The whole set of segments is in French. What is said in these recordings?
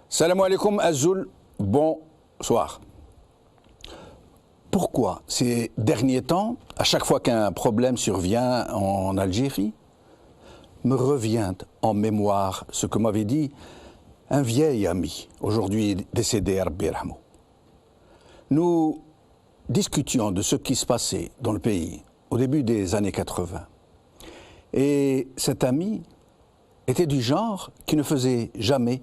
Salam alaikum Azul, bonsoir. Pourquoi ces derniers temps, à chaque fois qu'un problème survient en Algérie, me revient en mémoire ce que m'avait dit un vieil ami, aujourd'hui décédé, Rabbi Yarhamou. Nous discutions de ce qui se passait dans le pays au début des années 80. Et cet ami était du genre qui ne faisait jamais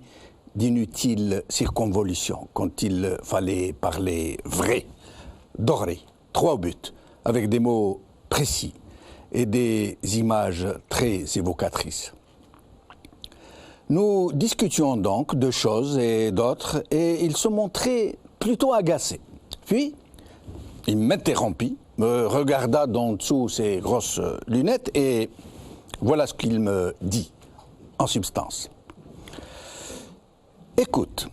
d'inutiles circonvolutions quand il fallait parler vrai, doré, droit au but, avec des mots précis et des images très évocatrices. Nous discutions donc de choses et d'autres et il se montrait plutôt agacé. Puis, il m'interrompit, me regarda d'en dessous ses grosses lunettes et voilà ce qu'il me dit en substance. Écoute,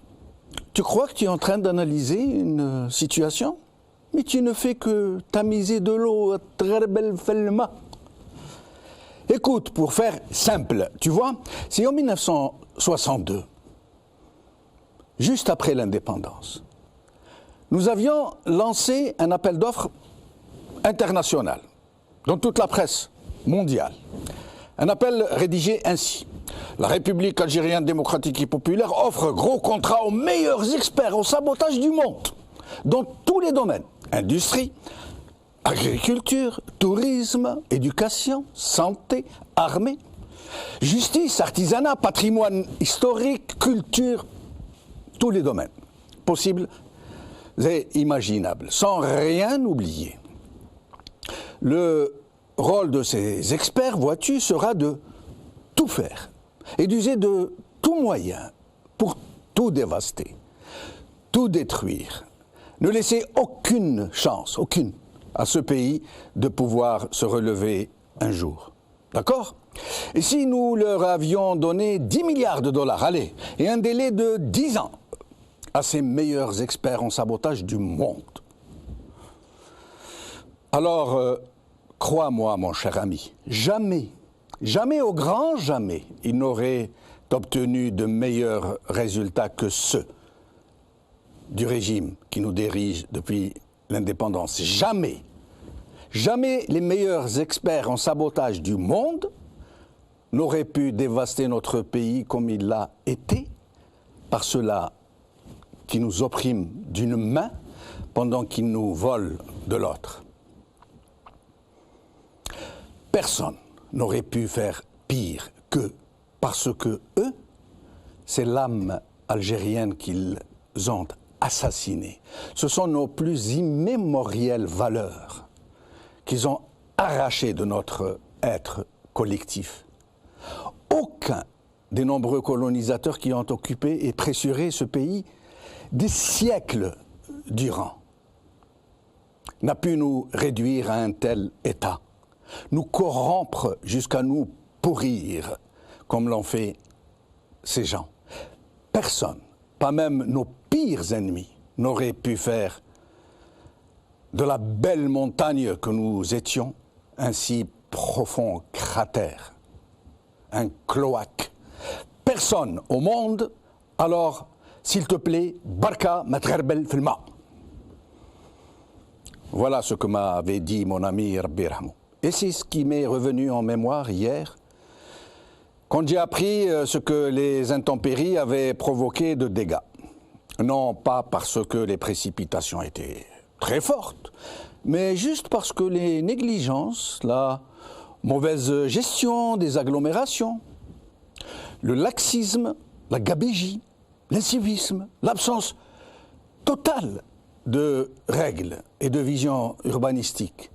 tu crois que tu es en train d'analyser une situation, mais tu ne fais que tamiser de l'eau à très belle felma. Écoute, pour faire simple, tu vois, c'est en 1962, juste après l'indépendance, nous avions lancé un appel d'offres international dans toute la presse mondiale. Un appel rédigé ainsi. La République algérienne démocratique et populaire offre gros contrats aux meilleurs experts au sabotage du monde, dans tous les domaines. Industrie, agriculture, tourisme, éducation, santé, armée, justice, artisanat, patrimoine historique, culture, tous les domaines possibles et imaginables, sans rien oublier. Le rôle de ces experts, vois-tu, sera de tout faire et d'user de tout moyen pour tout dévaster, tout détruire, ne laisser aucune chance, aucune, à ce pays de pouvoir se relever un jour. D'accord ? Et si nous leur avions donné 10 milliards de dollars, allez, et un délai de 10 ans à ces meilleurs experts en sabotage du monde, alors, crois-moi, mon cher ami, jamais, jamais au grand jamais, il n'aurait obtenu de meilleurs résultats que ceux du régime qui nous dirige depuis l'indépendance. Jamais, jamais les meilleurs experts en sabotage du monde n'auraient pu dévaster notre pays comme il l'a été par ceux-là qui nous oppriment d'une main pendant qu'ils nous volent de l'autre. Personne n'aurait pu faire pire qu'eux, parce que eux, c'est l'âme algérienne qu'ils ont assassinée. Ce sont nos plus immémorielles valeurs qu'ils ont arrachées de notre être collectif. Aucun des nombreux colonisateurs qui ont occupé et pressuré ce pays des siècles durant n'a pu nous réduire à un tel état, nous corrompre jusqu'à nous pourrir, comme l'ont fait ces gens. Personne, pas même nos pires ennemis, n'aurait pu faire de la belle montagne que nous étions un si profond cratère, un cloaque. Personne au monde, alors, s'il te plaît, barka matgharbel filma. Voilà ce que m'avait dit mon ami Rabbi Yarhamou. Et c'est ce qui m'est revenu en mémoire hier, quand j'ai appris ce que les intempéries avaient provoqué de dégâts. Non pas parce que les précipitations étaient très fortes, mais juste parce que les négligences, la mauvaise gestion des agglomérations, le laxisme, la gabégie, l'incivisme, l'absence totale de règles et de vision urbanistique,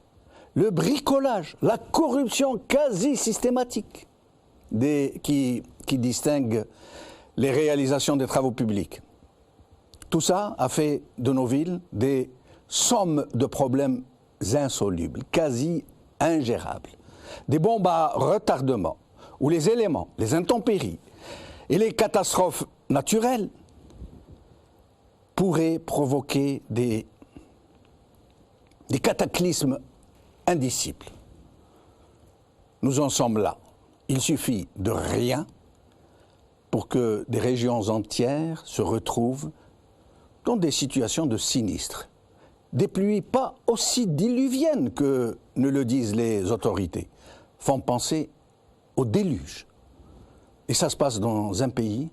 le bricolage, la corruption quasi systématique qui distingue les réalisations des travaux publics. Tout ça a fait de nos villes des sommes de problèmes insolubles, quasi ingérables. Des bombes à retardement, où les éléments, les intempéries et les catastrophes naturelles pourraient provoquer des cataclysmes indicibles. Nous en sommes là. Il suffit de rien pour que des régions entières se retrouvent dans des situations de sinistre. Des pluies pas aussi diluviennes que ne le disent les autorités font penser au déluge. Et ça se passe dans un pays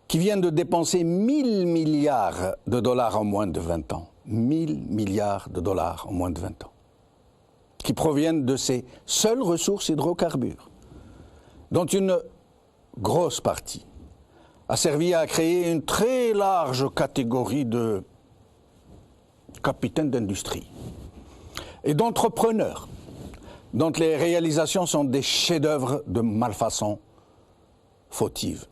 qui vient de dépenser 1000 milliards de dollars en moins de 20 ans. 1000 milliards de dollars en moins de 20 ans. Qui proviennent de ses seules ressources hydrocarbures, dont une grosse partie a servi à créer une très large catégorie de capitaines d'industrie et d'entrepreneurs dont les réalisations sont des chefs-d'œuvre de malfaçon fautive.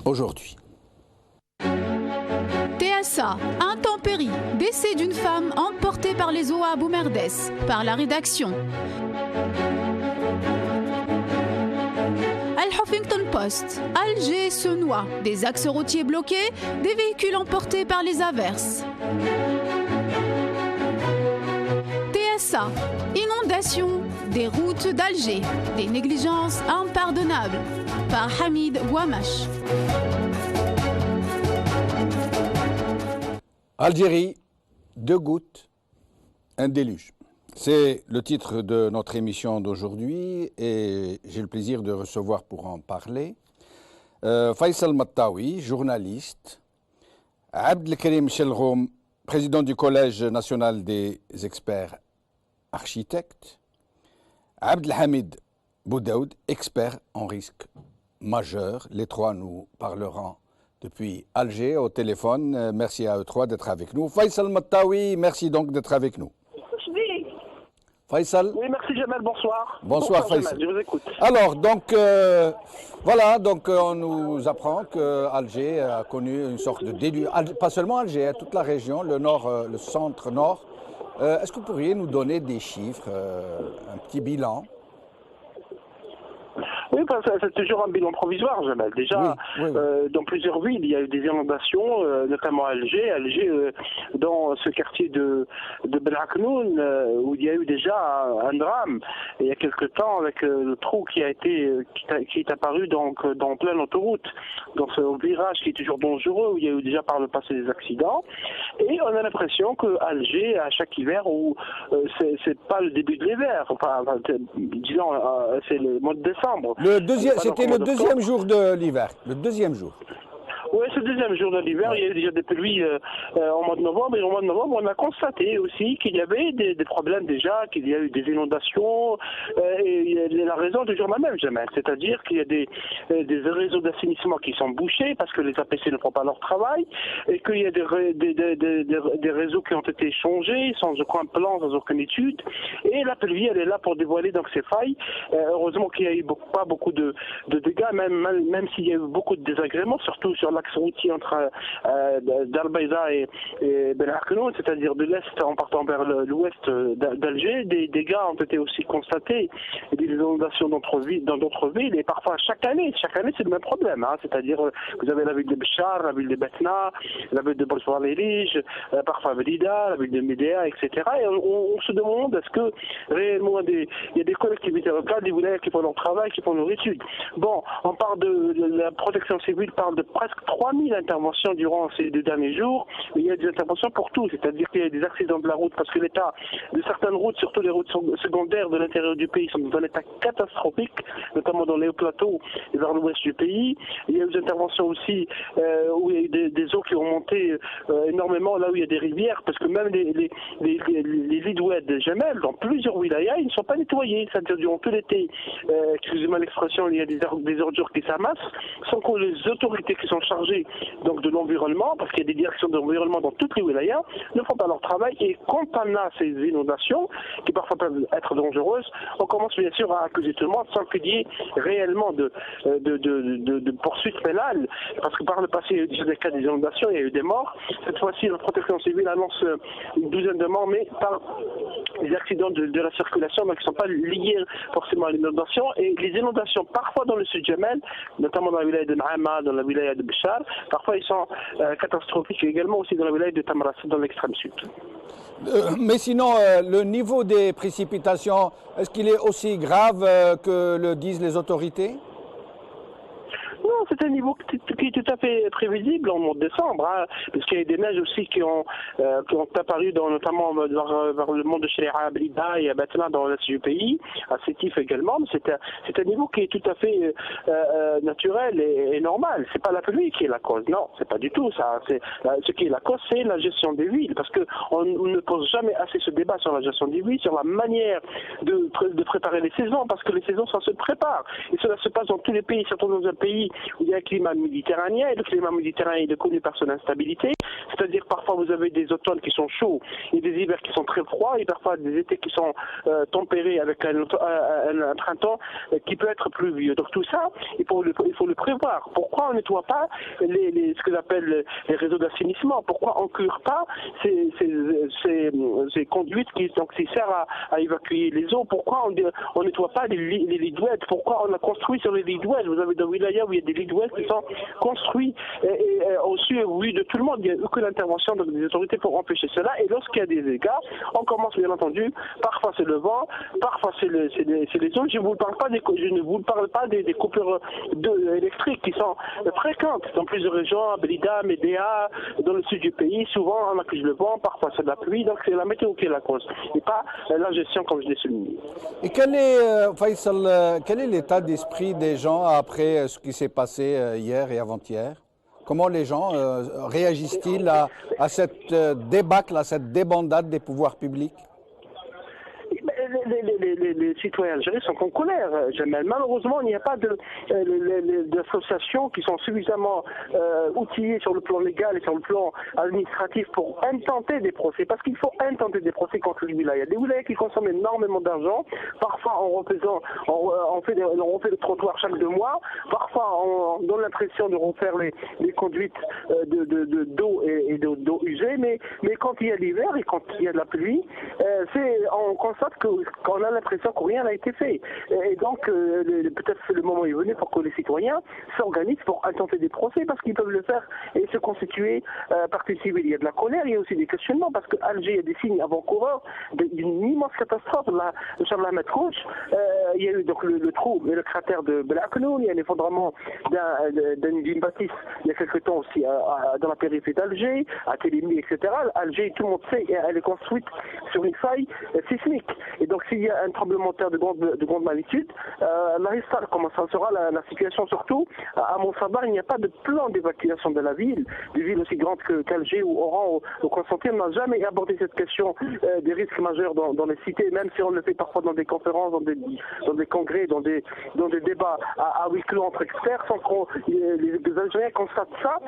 Aujourd'hui. TSA, intempéries, décès d'une femme emportée par les eaux à Boumerdes, par la rédaction. Al Huffington Post, Alger se noie, des axes routiers bloqués, des véhicules emportés par les averses. TSA, inondation des routes d'Alger, des négligences impardonnables, par Hamid Ouamache. Algérie, 2 gouttes, un déluge. C'est le titre de notre émission d'aujourd'hui et j'ai le plaisir de recevoir pour en parler Faisal Mattaoui, journaliste, Abdelkarim Chelroum, président du Collège national des experts architectes, Abdelhamid Boudaoud, expert en risque majeur. Les trois nous parleront depuis Alger au téléphone. Merci à eux trois d'être avec nous. Faisal Mattaoui, merci donc d'être avec nous. Faisal. Oui, merci Jamal, bonsoir. Bonsoir Faisal. Jamal, je vous écoute. Alors, donc, voilà, donc on nous apprend que Alger a connu une sorte de déluge, pas seulement Alger, toute la région, le nord, le centre-nord. Est-ce que vous pourriez nous donner des chiffres, un petit bilan ? Oui, c'est toujours un bilan provisoire, Jamal. Déjà, oui. dans plusieurs villes, il y a eu des inondations, notamment à Alger. Dans ce quartier de Belaknoun, où il y a eu déjà un drame, il y a quelque temps, avec le trou qui est apparu donc, dans pleine autoroute, dans ce virage qui est toujours dangereux, où il y a eu déjà par le passé des accidents. Et on a l'impression que Alger, à chaque hiver, où c'est pas le début de l'hiver, disons, c'est le mois de décembre. C'était le deuxième jour de l'hiver, le deuxième jour. Oui, c'est le deuxième jour de l'hiver. Il y a eu déjà des pluies au mois de novembre. Et au mois de novembre, on a constaté aussi qu'il y avait des problèmes déjà, qu'il y a eu des inondations. Et la raison est toujours la même, Jamel. C'est-à-dire qu'il y a des réseaux d'assainissement qui sont bouchés parce que les APC ne font pas leur travail. Et qu'il y a des réseaux qui ont été changés sans aucun plan, sans aucune étude. Et la pluie, elle est là pour dévoiler donc ces failles. Heureusement qu'il n'y a eu pas beaucoup de dégâts, même s'il y a eu beaucoup de désagréments, surtout sur l'axe routier entre Darbaïda et Ben Aknoun, c'est-à-dire de l'est en partant vers l'ouest d'Alger. Des dégâts ont été aussi constatés, des inondations dans d'autres villes, et parfois chaque année c'est le même problème, hein. C'est-à-dire vous avez la ville de Béchar, la ville de Betna, la ville de Borsouar-les-Riges, parfois Velida, la ville de Médéa, etc. Et on se demande est-ce que réellement il y a des collectivités locales, des villages qui font leur travail, qui font leur étude. Bon, on parle de la protection civile, parle de presque 3000 interventions durant ces 2 derniers jours. Mais il y a des interventions pour tout, c'est-à-dire qu'il y a des accidents de la route parce que l'état de certaines routes, surtout les routes secondaires de l'intérieur du pays, sont dans un état catastrophique, notamment dans les hauts plateaux et vers l'ouest du pays. Il y a eu des interventions aussi où il y a eu des eaux qui ont monté énormément là où il y a des rivières, parce que même les lits d'oued de Jamel, dans plusieurs wilayas, ils ne sont pas nettoyés, c'est-à-dire durant tout l'été, excusez-moi l'expression, il y a des ordures qui s'amassent, sans que les autorités qui sont chargées chargés donc, de l'environnement, parce qu'il y a des directions de l'environnement dans toutes les wilayas, ne font pas leur travail. Et quand on a ces inondations, qui parfois peuvent être dangereuses, on commence bien sûr à accuser tout le monde sans qu'il y ait réellement de poursuites pénales. Parce que par le passé, il y a eu déjà des cas d'inondation, il y a eu des morts. Cette fois-ci, la protection civile annonce une douzaine de morts, mais par des accidents de la circulation, mais qui ne sont pas liés forcément à l'inondation. Et les inondations, parfois dans le sud Djamel, notamment dans la wilaya de Naama, dans la wilaya de Béchar, parfois ils sont catastrophiques également aussi dans la wilaya de Tamarass, dans l'extrême sud. Mais sinon, le niveau des précipitations, est-ce qu'il est aussi grave que le disent les autorités ? Non, c'est un niveau qui est tout à fait prévisible en mois de décembre, hein, parce qu'il y a des neiges aussi qui ont apparu notamment vers le monde de Shreya, Blida et Batna dans l'est du pays, à Sétif également. Mais c'est un niveau qui est tout à fait naturel et normal. C'est pas la pluie qui est la cause, non, c'est pas du tout ça. Ce qui est la cause, c'est la gestion des villes, parce qu'on ne pose jamais assez ce débat sur la gestion des villes, sur la manière de préparer les saisons, parce que les saisons, ça se prépare. Et cela se passe dans tous les pays, surtout dans un pays où il y a un climat méditerranéen, et le climat méditerranéen est connu par son instabilité, c'est-à-dire parfois vous avez des automnes qui sont chauds et des hivers qui sont très froids, et parfois des étés qui sont tempérés avec un printemps qui peut être pluvieux. Donc tout ça, il faut le prévoir. Pourquoi on ne nettoie pas ce que j'appelle les réseaux d'assainissement? Pourquoi on ne cure pas ces conduites qui servent à évacuer les eaux? Pourquoi on ne nettoie pas les lits d'oued? Pourquoi on a construit sur les lits d'oued? Vous avez des wilayas où il y a des lits d'oued qui sont construits et au su et vu de tout le monde. Il n'y a aucune intervention des autorités pour empêcher cela. Et lorsqu'il y a des dégâts, on commence bien entendu, parfois c'est le vent, parfois c'est les eaux. Je ne vous parle pas des coupures électriques qui sont fréquentes dans plusieurs régions, à Blida, Médéa, dans le sud du pays. Souvent on accuse le vent, parfois c'est de la pluie, donc c'est la météo qui est la cause, et pas la gestion comme je l'ai souligné. Et quel est, Faisal, quel est l'état d'esprit des gens après ce qui s'est passé hier et avant-hier? Comment les gens réagissent-ils à cette débâcle, à cette débandade des pouvoirs publics? Les citoyens algériens sont en colère. Malheureusement, il n'y a pas d'associations qui sont suffisamment outillées sur le plan légal et sur le plan administratif pour intenter des procès. Parce qu'il faut intenter des procès contre les wilayas. Des wilayas qui consomment énormément d'argent. Parfois, on fait le trottoir chaque 2 mois. Parfois, on donne l'impression de refaire les conduites d'eau et d'eau usée. Mais quand il y a l'hiver et quand il y a de la pluie, on constate qu'on a l'impression que rien n'a été fait. Et donc, peut-être que le moment est venu pour que les citoyens s'organisent pour intenter des procès, parce qu'ils peuvent le faire et se constituer partie civile. Il y a de la colère, il y a aussi des questionnements, parce qu'Alger, il y a des signes avant-coureurs d'une immense catastrophe. Le Charles Ahmed Kouch, il y a eu donc le trou et le cratère de Belaknoun, il y a l'effondrement d'une bâtisse il y a quelque temps aussi dans la périphérie d'Alger, à Télémy, etc. Alger, tout le monde sait, elle est construite sur une faille sismique. Et donc, s'il y a un tremblement de terre de grande magnitude, comment ça sera la situation, surtout à Montsabar, il n'y a pas de plan d'évacuation de la ville, des villes aussi grandes qu'Alger ou Oran ou Constantine. On n'a jamais abordé cette question des risques majeurs dans les cités, même si on le fait parfois dans des conférences, dans des congrès, dans des débats à huis clos entre experts, sans que les Algériens constatent ça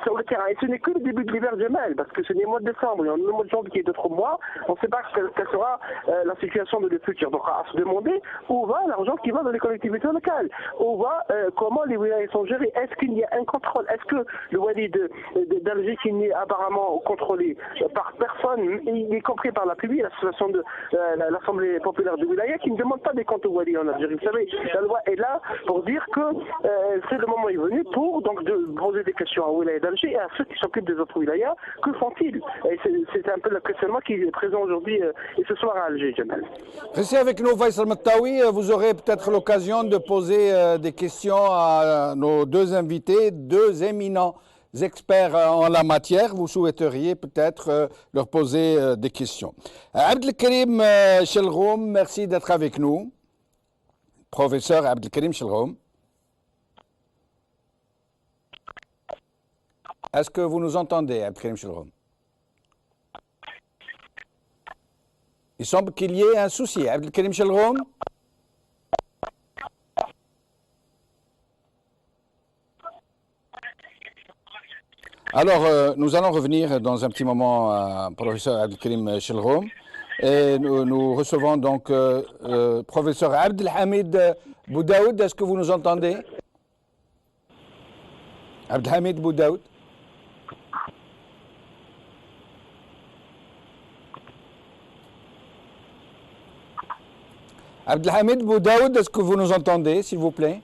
sur le terrain. Et ce n'est que le début de l'hiver Djamel, parce que ce n'est le mois de décembre, il y a le mois de janvier qui est d'autres mois, on ne sait pas quelle sera la situation de le futur. Donc à se demander où va l'argent qui va dans les collectivités locales, où va, comment les wilayas sont gérés, est-ce qu'il y a un contrôle, est-ce que le wali d'Alger qui n'est apparemment contrôlé par personne, y compris par la PUI, l'association de l'Assemblée populaire du wilaya, qui ne demande pas des comptes au wali en Algérie. Vous savez, la loi est là pour dire que c'est le moment est venu pour donc de poser des questions au wilaya d'Alger et à ceux qui s'occupent des autres wilayas. Que font-ils? Et c'est un peu le questionnement qui est présent aujourd'hui et ce soir à Alger, Jamal. Restez avec nous, Faisal Mettaoui. Vous aurez peut-être l'occasion de poser des questions à nos 2 invités, 2 éminents experts en la matière. Vous souhaiteriez peut-être leur poser des questions. Abdelkarim Chelroum, merci d'être avec nous. Professeur Abdelkarim Chelroum. Est-ce que vous nous entendez, Abdelkarim Chelroum? Il semble qu'il y ait un souci. Abdelkarim Chelroum? Alors, nous allons revenir dans un petit moment à professeur Abdelkrim Chelroum. Et nous recevons donc professeur Abdelhamid Boudaoud. Est-ce que vous nous entendez? Abdelhamid Boudaoud. Abdelhamid Boudaoud, est-ce que vous nous entendez, s'il vous plaît?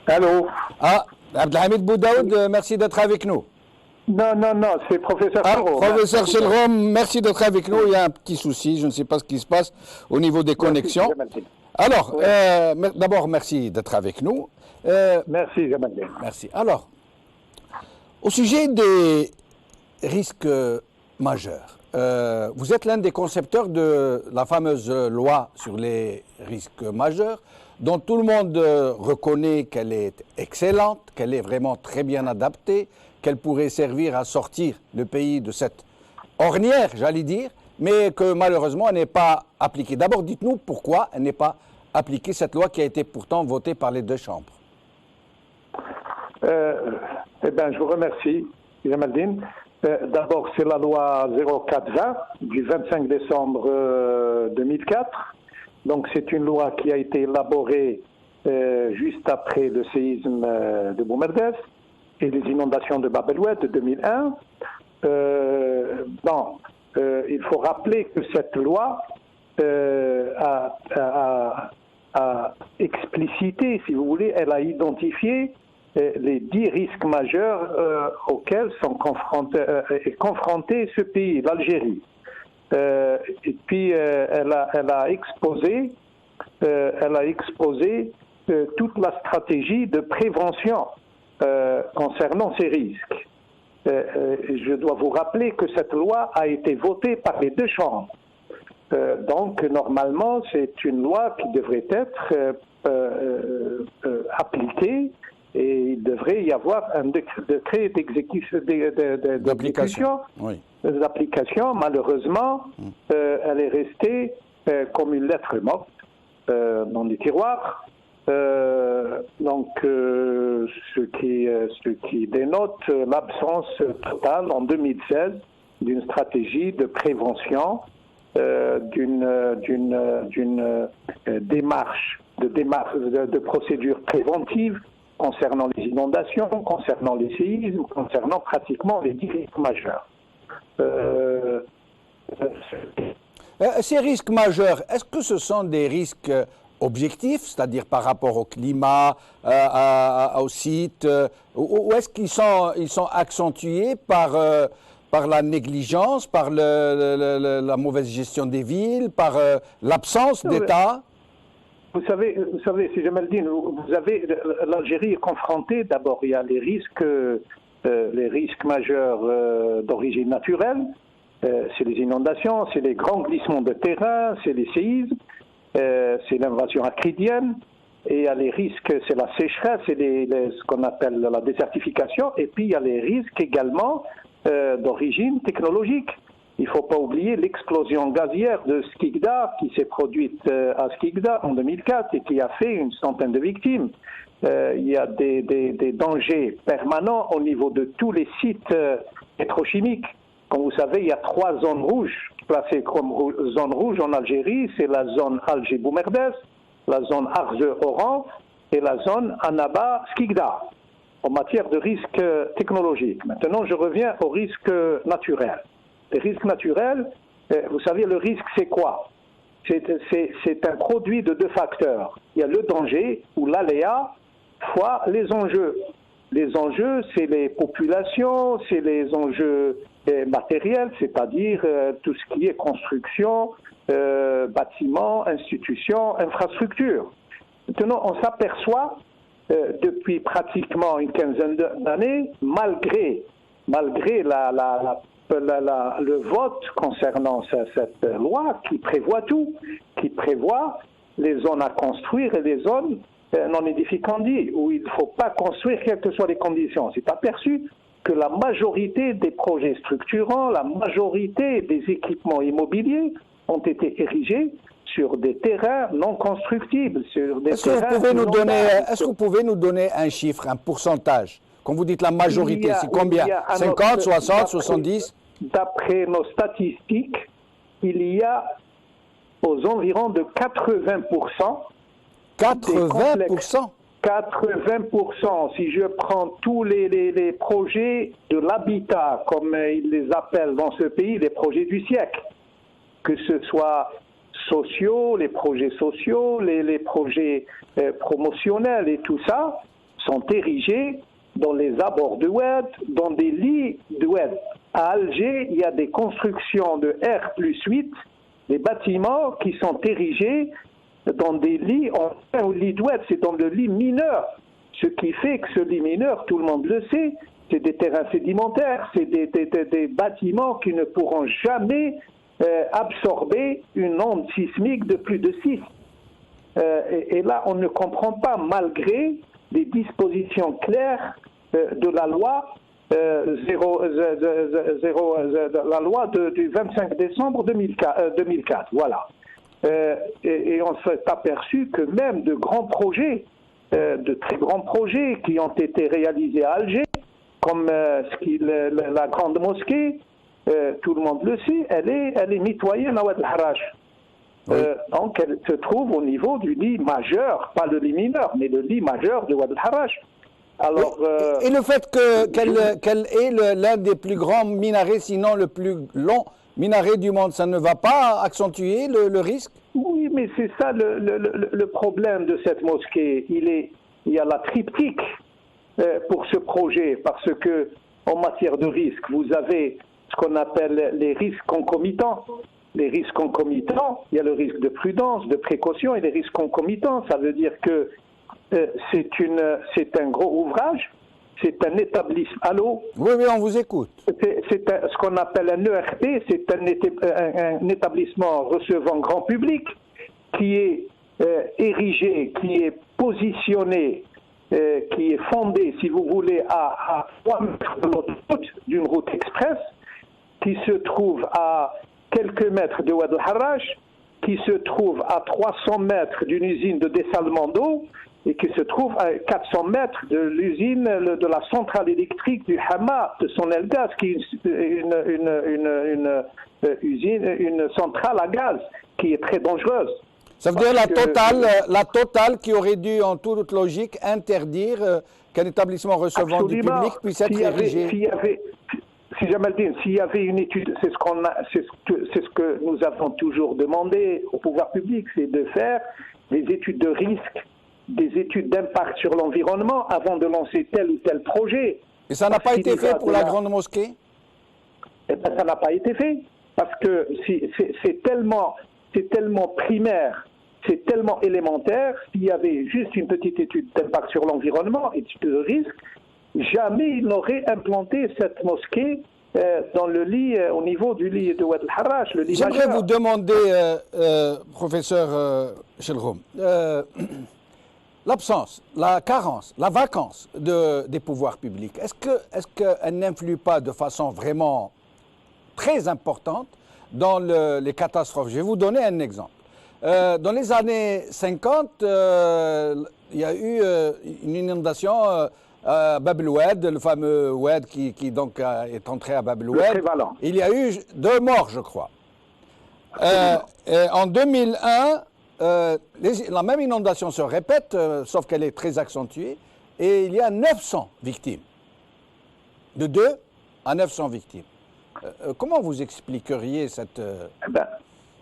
Allô? Ah, Abdelhamid Boudaoud, merci d'être avec nous. Non, c'est professeur Chelroum. Professeur Chelroum, merci d'être avec nous. Il y a un petit souci, je ne sais pas ce qui se passe au niveau des connexions. Alors, d'abord, merci d'être avec nous. Merci, Jamal. Merci. Alors, au sujet des risques majeurs, vous êtes l'un des concepteurs de la fameuse loi sur les risques majeurs, dont tout le monde reconnaît qu'elle est excellente, qu'elle est vraiment très bien adaptée, qu'elle pourrait servir à sortir le pays de cette ornière, j'allais dire, mais que malheureusement elle n'est pas appliquée. D'abord, dites-nous pourquoi elle n'est pas appliquée, cette loi qui a été pourtant votée par les deux chambres. Je vous remercie, Jamaldine. D'abord, c'est la loi 0420 du 25 décembre 2004. Donc, c'est une loi qui a été élaborée juste après le séisme de Boumerdès et les inondations de Bab el-Oued de 2001. Il faut rappeler que cette loi a explicité, si vous voulez, elle a identifié les 10 risques majeurs auxquels est confronté ce pays, l'Algérie. Et puis elle a exposé toute la stratégie de prévention concernant ces risques. Je dois vous rappeler que cette loi a été votée par les deux chambres. Donc normalement c'est une loi qui devrait être appliquée et il devrait y avoir un décret d'application. Oui. D'application, malheureusement, elle est restée comme une lettre morte dans les tiroirs. Ce qui dénote l'absence totale en 2016 d'une stratégie de prévention, d'une démarche de procédure préventive concernant les inondations, concernant les séismes, concernant pratiquement les 10 risques majeurs. Ces risques majeurs, est-ce que ce sont des risques objectifs, c'est-à-dire par rapport au climat, au site, ou est-ce qu'ils sont accentués par la négligence, par la mauvaise gestion des villes, par l'absence d'État? Vous savez, si Jamaldine, vous avez l'Algérie est confrontée. D'abord, il y a les risques majeurs d'origine naturelle. C'est les inondations, c'est les grands glissements de terrain, c'est les séismes, c'est l'invasion acridienne. Et il y a les risques, c'est la sécheresse, c'est ce qu'on appelle la désertification. Et puis il y a les risques également d'origine technologique. Il ne faut pas oublier l'explosion gazière de Skikda qui s'est produite à Skikda en 2004 et qui a fait une centaine de victimes. Il y a des dangers permanents au niveau de tous les sites pétrochimiques. Comme vous savez, il y a 3 zones rouges placées comme zone rouge en Algérie. C'est la zone Alger-Boumerdès, la zone Arze-Oran et la zone Annaba-Skikda en matière de risques technologiques. Maintenant, je reviens aux risques naturels. Les risques naturels, vous savez, le risque, c'est quoi? C'est un produit de 2 facteurs. Il y a le danger ou l'aléa fois les enjeux. Les enjeux, c'est les populations, c'est les enjeux matériels, c'est-à-dire tout ce qui est construction, bâtiments, institutions, infrastructures. Maintenant, on s'aperçoit depuis pratiquement une quinzaine d'années, malgré le vote concernant cette loi qui prévoit tout, qui prévoit les zones à construire et les zones non édificantes, où il ne faut pas construire quelles que soient les conditions. C'est aperçu que la majorité des projets structurants, la majorité des équipements immobiliers ont été érigés sur des terrains non constructibles, sur des Est-ce que vous pouvez nous donner un chiffre, un pourcentage? Quand vous dites la majorité, c'est combien? 50, 60, 70? D'après nos statistiques, il y a aux environs de 80%. 80%? 80%, si je prends tous les projets de l'habitat, comme ils les appellent dans ce pays, les projets du siècle, que ce soit sociaux, les projets sociaux, les projets promotionnels et tout ça, sont érigés dans les abords de Oued, dans des lits de Oued. À Alger, il y a des constructions de R+8, des bâtiments qui sont érigés dans des lits, au lit d'Oued, c'est dans le lit mineur. Ce qui fait que ce lit mineur, tout le monde le sait, c'est des terrains sédimentaires, c'est des bâtiments qui ne pourront jamais absorber une onde sismique de plus de 6. Et là, on ne comprend pas, malgré des dispositions claires de la loi la loi du 25 décembre 2004. Voilà. Et on s'est aperçu que même de grands projets, de très grands projets qui ont été réalisés à Alger, comme la grande mosquée, tout le monde le sait, elle est mitoyenne à Oued el-Harrach. Donc elle se trouve au niveau du lit majeur, pas le lit mineur, mais le lit majeur de Oued el-Harrach. Alors, et le fait qu'elle est l'un des plus grands minarets, sinon le plus long minaret du monde, ça ne va pas accentuer le risque? Oui, mais c'est ça le problème de cette mosquée. Il y a la triptyque pour ce projet, parce que en matière de risque, vous avez ce qu'on appelle les risques concomitants. Les risques concomitants, il y a le risque de prudence, de précaution, et les risques concomitants, ça veut dire que c'est un gros ouvrage, c'est un établissement. Allô? Oui, on vous écoute. C'est ce qu'on appelle un ERP, c'est un établissement recevant grand public qui est érigé, qui est positionné, qui est fondé, si vous voulez, à 3 mètres de l'autoroute, d'une route express, qui se trouve à quelques mètres de Oued el-Harrach, qui se trouve à 300 mètres d'une usine de dessalement d'eau, et qui se trouve à 400 mètres de l'usine, de la centrale électrique du Hama, de Sonelgaz, qui est une centrale à gaz qui est très dangereuse. Ça veut dire la totale qui aurait dû, en toute logique, interdire qu'un établissement recevant du public puisse être érigé. Si Jamaldine, s'il y avait une étude, c'est ce que nous avons toujours demandé au pouvoir public, c'est de faire des études de risque, des études d'impact sur l'environnement avant de lancer tel ou tel projet. Et ça n'a pas été fait pour la grande mosquée? Eh bien, ça n'a pas été fait, parce que c'est tellement primaire, c'est tellement élémentaire. S'il y avait juste une petite étude d'impact sur l'environnement, étude de risque, jamais il n'aurait implanté cette mosquée dans le lit, au niveau du lit de Oued el-Harrach, le lit majeur. J'aimerais vous demander, professeur Chelroum, l'absence, la carence, la vacance des pouvoirs publics, est-ce qu'elle n'influe pas de façon vraiment très importante dans les catastrophes? Je vais vous donner un exemple. Dans les années 50, il y a eu une inondation à Bab el-Oued, le fameux Oued qui donc est entré à Bab el-Oued. Il y a eu 2 morts, je crois. En 2001, la même inondation se répète, sauf qu'elle est très accentuée, et il y a 900 victimes. De 2 à 900 victimes. Comment vous expliqueriez cette...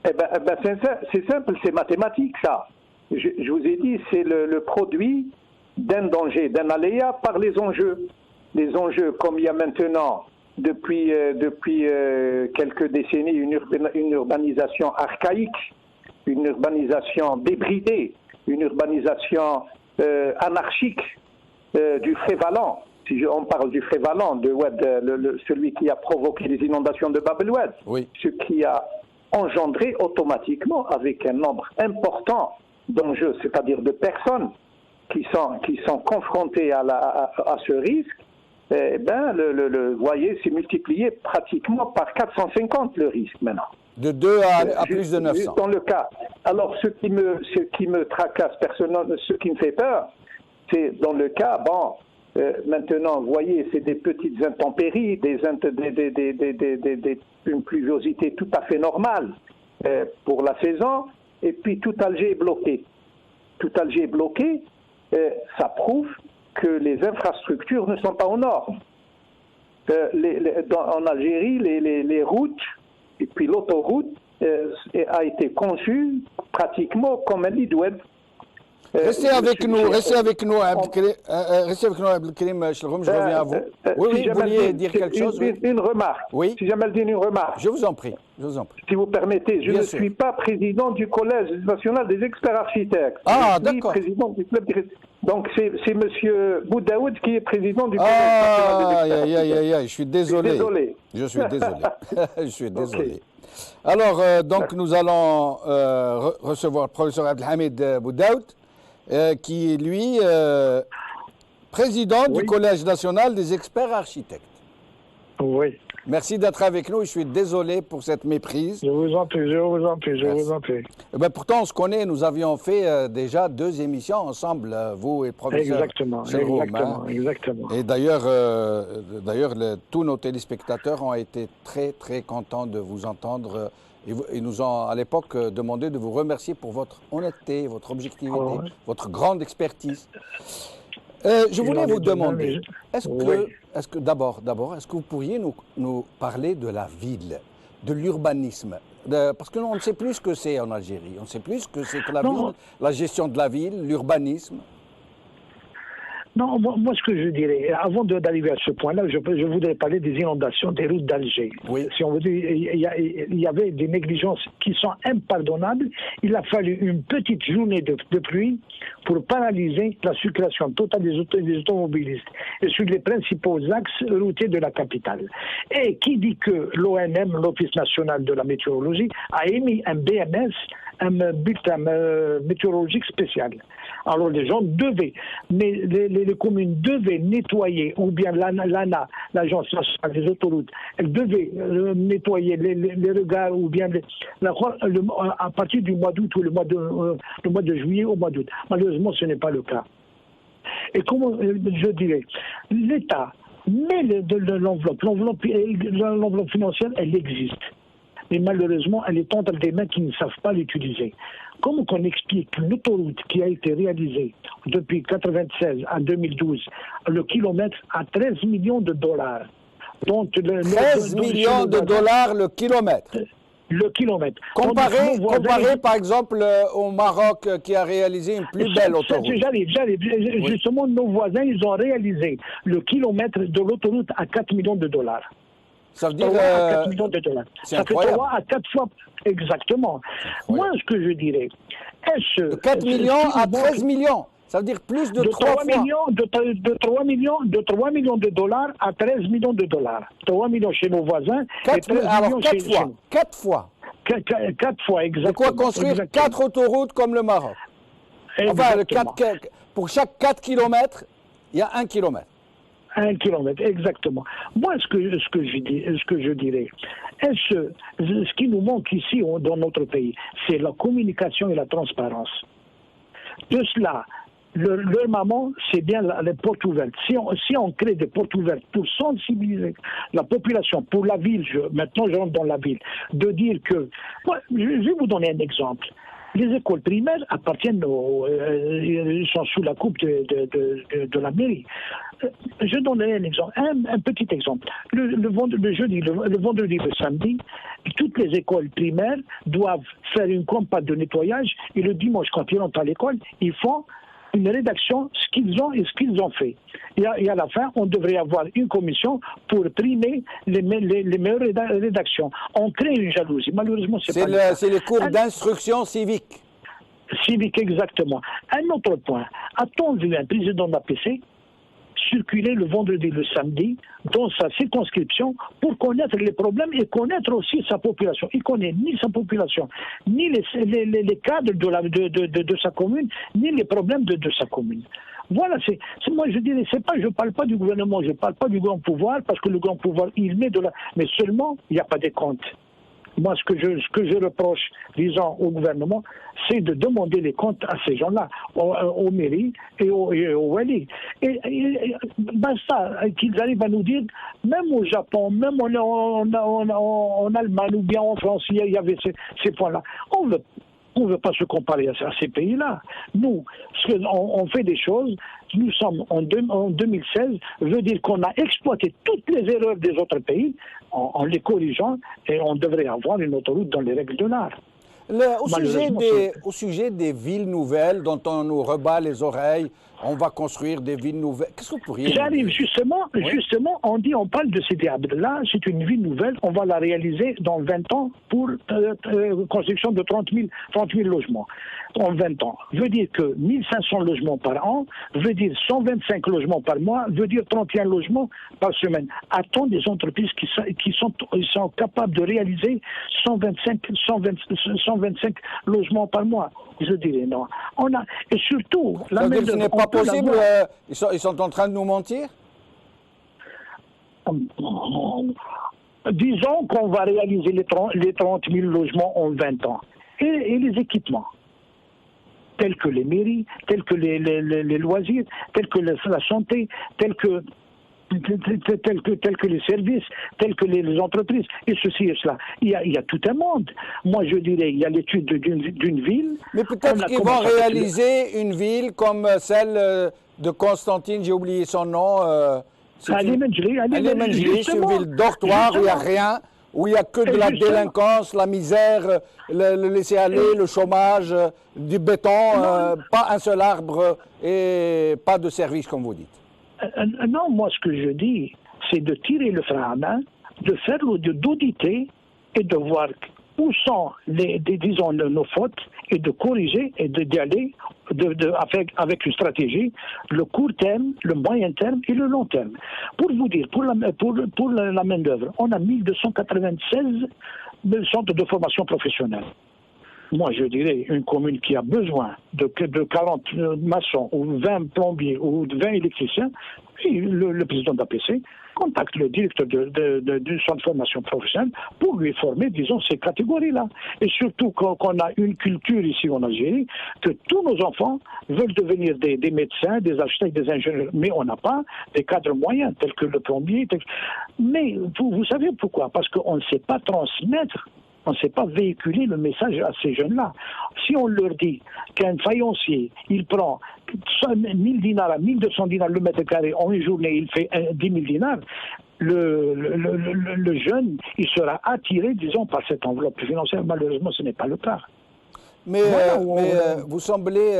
c'est simple, c'est mathématique, ça. Je vous ai dit, c'est le produit d'un danger, d'un aléa par les enjeux. Les enjeux, comme il y a maintenant, depuis quelques décennies, une urbanisation archaïque, une urbanisation débridée, une urbanisation anarchique du Frévalant. Si on parle du Frévalant, de Oued, celui qui a provoqué les inondations de Bab el-Oued, oui. Ce qui a engendré automatiquement, avec un nombre important d'enjeux, c'est-à-dire de personnes qui sont confrontées à ce risque, vous voyez, c'est multiplié pratiquement par 450 le risque maintenant. De 2 à plus de 900. Dans le cas. Alors, ce qui me tracasse personnellement, ce qui me fait peur, c'est dans le cas, maintenant, vous voyez, c'est des petites intempéries, une pluviosité tout à fait normale pour la saison, et puis tout Alger est bloqué. Tout Alger est bloqué, ça prouve que les infrastructures ne sont pas aux normes. En Algérie, les routes, et puis l'autoroute a été conçue pratiquement comme un lead web. Restez avec nous, Abdelkrim Chelroum, je reviens à vous. Oui, vous vouliez dire quelque chose? Une remarque. Oui. Si Jamal dit une remarque. Je vous en prie. Si vous permettez, je ne suis pas président du Collège national des experts architectes. Ah, je suis d'accord. président du club. Donc c'est M. Boudaoud qui est président du Collège national des experts architectes. Je suis désolé. Je suis désolé. Je suis désolé. Okay. Alors, donc, nous allons recevoir le professeur Abdelhamid Boudaoud, qui est, lui, président du Collège national des experts architectes. Oui. Merci d'être avec nous. Je suis désolé pour cette méprise. Je vous en prie. Ben, pourtant, on se connaît. Nous avions fait déjà 2 émissions ensemble, vous et le professeur. Exactement. Et d'ailleurs, tous nos téléspectateurs ont été très, très contents de vous entendre. Ils nous ont, à l'époque, demandé de vous remercier pour votre honnêteté, votre objectivité, votre grande expertise. Je voulais vous demander, est-ce que d'abord, est-ce que vous pourriez nous parler de la ville, de l'urbanisme, parce que on ne sait plus ce que c'est en Algérie, on ne sait plus ce que c'est que la ville, la gestion de la ville, l'urbanisme. Non, moi, ce que je dirais, avant d'arriver à ce point-là, je voudrais parler des inondations des routes d'Alger. Oui. Si on veut dire, il y avait des négligences qui sont impardonnables. Il a fallu une petite journée de pluie pour paralyser la circulation totale des automobilistes et sur les principaux axes routiers de la capitale. Et qui dit que l'ONM, l'Office national de la météorologie, a émis un BMS, un bulletin météorologique spécial. Alors les gens devaient, mais les communes devaient nettoyer, ou bien l'ANA, l'Agence nationale des autoroutes, elle devait nettoyer les regards, ou bien à partir du mois d'août ou le mois de juillet au mois d'août. Malheureusement, ce n'est pas le cas. Et comment je dirais, l'État met l'enveloppe financière, elle existe. Mais malheureusement, elle est entre des mains qui ne savent pas l'utiliser. Comment qu'on explique l'autoroute qui a été réalisée depuis 1996 à 2012, le kilomètre à 13 millions de dollars. Donc, 13 millions de dollars le kilomètre. Le kilomètre. Comparé par exemple au Maroc qui a réalisé une plus belle autoroute. J'arrive. Oui. Justement, nos voisins, ils ont réalisé le kilomètre de l'autoroute à 4 millions de dollars. Ça veut dire 3 à 4 millions de dollars. Ça fait 3 à 4 fois. Exactement. Moi, ce que je dirais, de 4 millions à 13 millions. Ça veut dire plus de 3 fois. De 3 millions de dollars à 13 millions de dollars. 3 millions chez nos voisins. 4 fois. 4 fois. 4 fois, exactement. De quoi construire 4 autoroutes comme le Maroc. Enfin, pour chaque 4 kilomètres, il y a 1 kilomètre. 1 kilomètre, exactement. Moi, ce que je dirais, ce qui nous manque ici dans notre pays, c'est la communication et la transparence. De cela, leur maman, c'est bien les portes ouvertes. Si on crée des portes ouvertes pour sensibiliser la population, pour la ville, maintenant je rentre dans la ville, de dire que... je vais vous donner un exemple. Les écoles primaires appartiennent ils sont sous la coupe de la mairie. Je donnerai un exemple, un petit exemple. Le vendredi, le samedi, toutes les écoles primaires doivent faire une campagne de nettoyage et le dimanche, quand ils rentrent à l'école, ils font une rédaction, ce qu'ils ont et ce qu'ils ont fait. Et à la fin, on devrait avoir une commission pour primer les meilleures rédactions. On crée une jalousie. Malheureusement, c'est les cours d'instruction civique. Civique, exactement. Un autre point. A-t-on vu un président de l'APC circuler le vendredi, le samedi, dans sa circonscription pour connaître les problèmes et connaître aussi sa population. Il ne connaît ni sa population, ni les cadres de sa commune, ni les problèmes de sa commune. Voilà, moi je dirais, je ne parle pas du gouvernement, je ne parle pas du grand pouvoir, parce que le grand pouvoir, il met mais seulement, il n'y a pas de compte. Moi, ce que je reproche, disons, au gouvernement, c'est de demander les comptes à ces gens-là, aux mairies et aux wali. Et basta qu'ils arrivent à nous dire, même au Japon, même en Allemagne ou bien en France, il y avait ces points-là. On ne veut pas se comparer à ces pays-là. Nous, on fait des choses. Nous sommes en 2016, veut dire qu'on a exploité toutes les erreurs des autres pays en les corrigeant et on devrait avoir une autoroute dans les règles de l'art. Au sujet des villes nouvelles dont on nous rebat les oreilles, on va construire des villes nouvelles. Qu'est-ce que vous pourriez dire? J'arrive justement, on parle de Sidi Abdallah, c'est une ville nouvelle, on va la réaliser dans 20 ans pour construction de 30 000 logements. En 20 ans. Veut dire que 1500 logements par an, veut dire 125 logements par mois, veut dire 31 logements par semaine. A-t-on des entreprises qui sont capables de réaliser 125 logements par mois? Je dirais non. Et surtout, ça veut dire que ce n'est pas possible, ils sont en train de nous mentir? Disons qu'on va réaliser les 30 000 logements en 20 ans. Et les équipements, tels que les mairies, tels que les loisirs, tels que la santé, tels que les services, tels que les entreprises, et ceci et cela. Il y a tout un monde. Moi, je dirais, il y a l'étude d'une ville. Mais peut-être qu'ils vont réaliser une ville comme celle de Constantine, j'ai oublié son nom. Ali Menjli, c'est une ville dortoir où il n'y a rien, où il n'y a que de la délinquance, la misère, le laisser-aller, le chômage, du béton, pas un seul arbre et pas de service, comme vous dites. Non, moi, ce que je dis, c'est de tirer le frein à main, d'auditer et de voir où sont nos fautes et de corriger et d'y aller avec une stratégie, le court terme, le moyen terme et le long terme. Pour vous dire, pour la main-d'œuvre, on a 1296 centres de formation professionnelle. Moi, je dirais, une commune qui a besoin de 40 maçons ou 20 plombiers ou 20 électriciens, le président d'APC contacte le directeur du centre de formation professionnelle pour lui former, disons, ces catégories-là. Et surtout qu'on a une culture ici en Algérie, que tous nos enfants veulent devenir des médecins, des architectes, des ingénieurs, mais on n'a pas des cadres moyens, tels que le plombier. Mais vous savez pourquoi? Parce qu'on ne sait pas transmettre. On ne sait pas véhiculer le message à ces jeunes-là. Si on leur dit qu'un faïencier, il prend 1000 dinars à 1200 dinars le mètre carré en une journée, il fait 10 000 dinars, le jeune, il sera attiré, disons, par cette enveloppe financière. Malheureusement, ce n'est pas le cas. Mais vous semblez,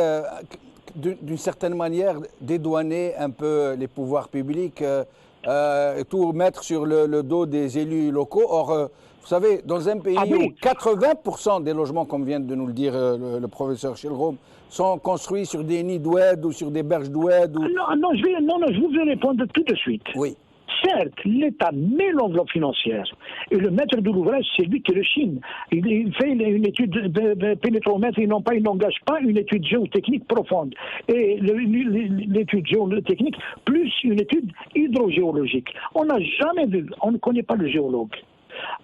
d'une certaine manière, dédouaner un peu les pouvoirs publics, et tout mettre sur le dos des élus locaux. Or, vous savez, dans un pays où 80% des logements, comme vient de nous le dire le professeur Chilroum, sont construits sur des nids d'oued ou sur des berges d'oued. Non, je vous vais répondre tout de suite. Oui. Certes, l'État met l'enveloppe financière et le maître de l'ouvrage, c'est lui qui le chine. Il fait une étude de pénétromètre, il n'engage pas une étude géotechnique profonde. Et l'étude géotechnique plus une étude hydrogéologique. On n'a jamais vu, on ne connaît pas le géologue.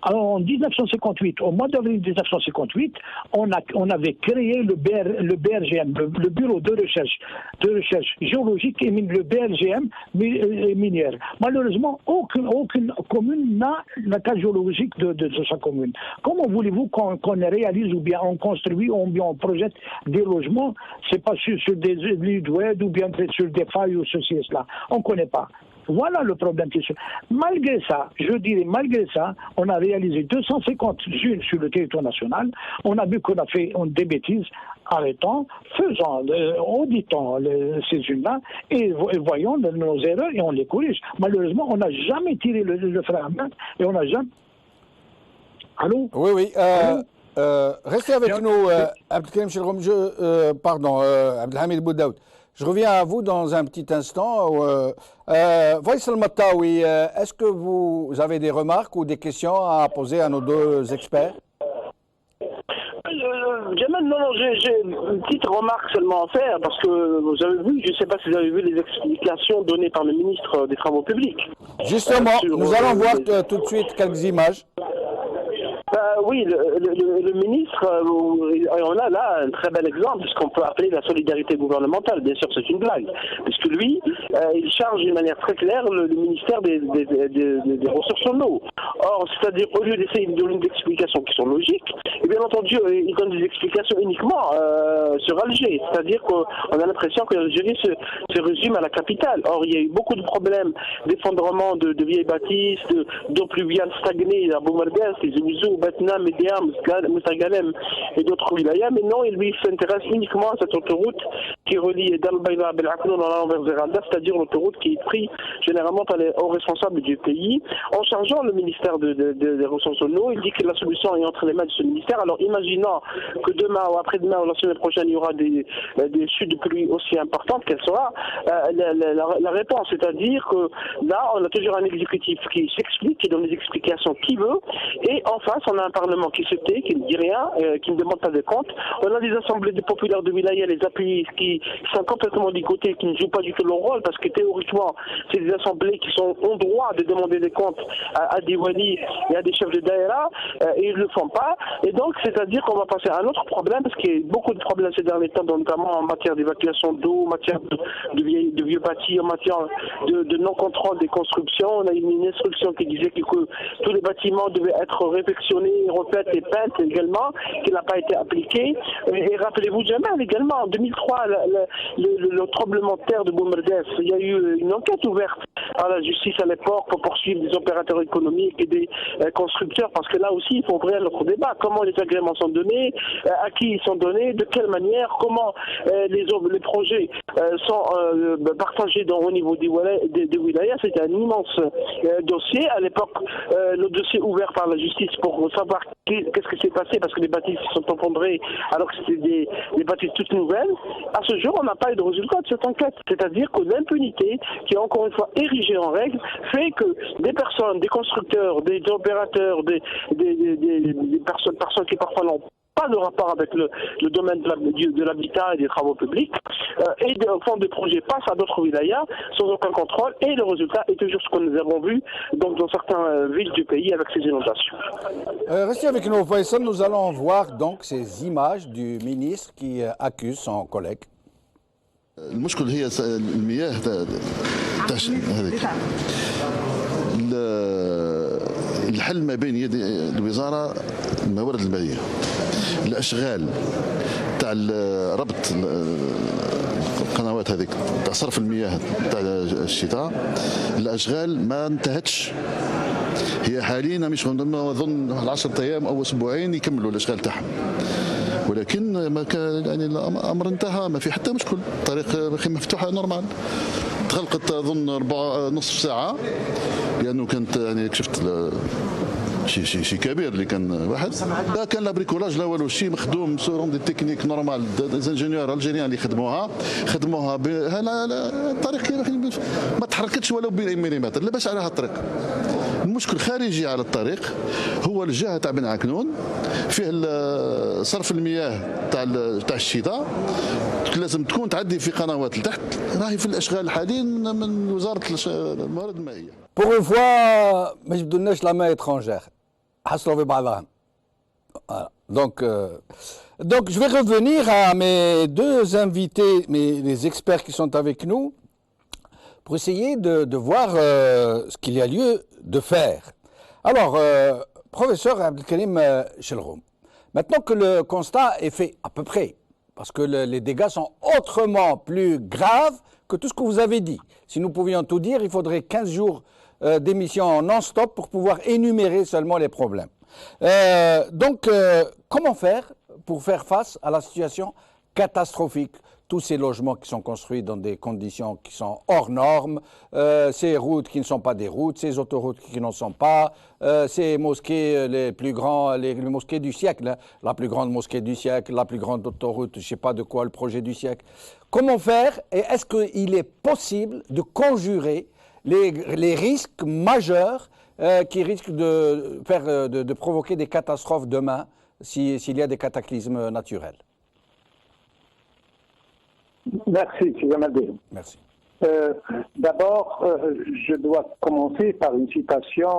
Alors, en 1958, au mois d'avril 1958, on avait créé le BRGM, le Bureau de recherche géologique et le BRGM minière. Malheureusement, aucune commune n'a la carte géologique de sa commune. Comment voulez-vous qu'on réalise ou bien on construit ou bien on projette des logements? C'est pas sur des lits d'oued ou bien sur des failles ou ceci et cela. On ne connaît pas. Voilà le problème. Malgré ça, on a réalisé 250 unes sur le territoire national. On a vu qu'on a fait des bêtises. Arrêtons, auditons ces unes-là et voyons nos erreurs et on les corrige. Malheureusement, on n'a jamais tiré le frein à main et on n'a jamais... Allô? Oui. Restez avec nous, Abdelkarim Chilroum, Abdelhamid Boudaoud. Je reviens à vous dans un petit instant. Faisal Mattaoui, est-ce que vous avez des remarques ou des questions à poser à nos deux experts? Jamal, non, j'ai une petite remarque seulement à faire, parce que vous avez vu, je ne sais pas si vous avez vu les explications données par le ministre des Travaux publics. Justement, nous allons voir tout de suite quelques images. Oui, le ministre, on a là un très bel exemple de ce qu'on peut appeler la solidarité gouvernementale. Bien sûr, c'est une blague, puisque lui, il charge d'une manière très claire le ministère des ressources en eau. Or, c'est-à-dire, au lieu d'essayer de donner des explications qui sont logiques, et bien entendu, il donne des explications uniquement sur Alger. C'est-à-dire qu'on a l'impression que l'Algérie se résume à la capitale. Or, il y a eu beaucoup de problèmes d'effondrement de vieilles bâtisses, d'eau pluviale stagnée à Boumardes, les Ouzou, Batna, Médéa, Moussagalem et d'autres wilayas. Mais non, il lui s'intéresse uniquement à cette autoroute qui relie Dalbaïla à Belaknoun en allant vers Zeranda, c'est-à-dire l'autoroute qui est prise généralement par les hauts responsables du pays. En chargeant le ministère des ressources en eau, il dit que la solution est entre les mains de ce ministère. Alors imaginons que demain ou après-demain ou la semaine prochaine, il y aura des chutes de pluie aussi importantes qu'elle sera. La réponse, c'est-à-dire que là, on a toujours un exécutif qui s'explique, qui donne des explications qui veut, et en face, on a un parlement qui se tait, qui ne dit rien, qui ne demande pas de comptes. On a des assemblées de populaires de wilaya, les appuis qui sont complètement ligotés, qui ne jouent pas du tout leur rôle, parce que théoriquement, c'est des assemblées qui sont en droit de demander des comptes à des walis et à des chefs de daïra, et ils ne le font pas. Et donc, c'est-à-dire qu'on va passer à un autre problème, parce qu'il y a beaucoup de problèmes ces derniers temps, notamment en matière d'évacuation d'eau, en matière de vieux bâtis, en matière de non-contrôle des constructions. On a une instruction qui disait que tous les bâtiments devaient être réfectionnés, refaites et peintes également, qui n'a pas été appliquée. Et rappelez-vous, Jamal, également, en 2003, le tremblement de terre de Boumardes, il y a eu une enquête ouverte par la justice à l'époque pour poursuivre des opérateurs économiques et des constructeurs, parce que là aussi, il faut ouvrir notre débat. Comment les agréments sont donnés, à qui ils sont donnés, de quelle manière, comment les projets sont partagés au niveau des wilayas. C'était un immense dossier. À l'époque, le dossier ouvert par la justice pour savoir qu'est-ce qui s'est passé, parce que les bâtisses sont effondrées alors que c'était des bâtisses toutes nouvelles. À ce jour, on n'a pas eu de résultat de cette enquête. C'est-à-dire que l'impunité, qui est encore une fois érigée en règle, fait que des personnes, des constructeurs, des opérateurs, des personnes qui parfois n'ont pas de rapport avec le domaine de l'habitat et des travaux publics, et au fond des projets passent à d'autres wilayas sans aucun contrôle, et le résultat est toujours ce que nous avons vu donc, dans certaines villes du pays avec ces inondations. Restez avec nous, Faisal, nous allons voir donc ces images du ministre qui accuse son collègue. المشكل هي المياه هذيك الحل ما بين يد الوزاره الموارد المائيه الاشغال تاع ربط القنوات هذيك تاع صرف المياه تاع الشتاء الاشغال ما انتهتش هي حاليا مش اظن 10 ايام او اسبوعين يكملوا الاشغال تاعهم ولكن ما كان يعني الامر انتهى ما في حتى مشكل الطريق مفتوحه نورمال تغلقت اظن نصف ساعه لانه كانت يعني شفت شي كبير اللي كان واحد لا كان لا بريكولاج لا والو شي مخدوم سورون دي تكنيك نورمال ديزانجينيور الجيريان اللي خدموها الطريق ما تحركتش ولو بمليمتر لاباس على الطريق. المشكل خارجي على الطريق هو الجهه تاع بن عكنون فيه صرف المياه تاع الشتاء لازم تكون تعدي في قنوات لتحت راهي في الاشغال حاليا من وزاره الموارد المائيه. Pour une fois, ما جبدولناش la main étrangère. حصلوا في بعضهم. Donc je vais revenir à mes deux invités, les experts qui sont avec nous, pour essayer de voir ce qu'il y a lieu de faire. Alors, professeur Abdelkarim Chelroum, maintenant que le constat est fait à peu près, parce que les dégâts sont autrement plus graves que tout ce que vous avez dit. Si nous pouvions tout dire, il faudrait 15 jours d'émission non-stop pour pouvoir énumérer seulement les problèmes. Donc, comment faire pour faire face à la situation catastrophique? Tous ces logements qui sont construits dans des conditions qui sont hors normes, ces routes qui ne sont pas des routes, ces autoroutes qui n'en sont pas, ces mosquées les plus grands, les mosquées du siècle, hein, la plus grande mosquée du siècle, la plus grande autoroute, je ne sais pas de quoi, le projet du siècle. Comment faire et est-ce qu'il est possible de conjurer les risques majeurs qui risquent de provoquer des catastrophes demain s'il y a des cataclysmes naturels? Merci, Jamal. Merci. D'abord, je dois commencer par une citation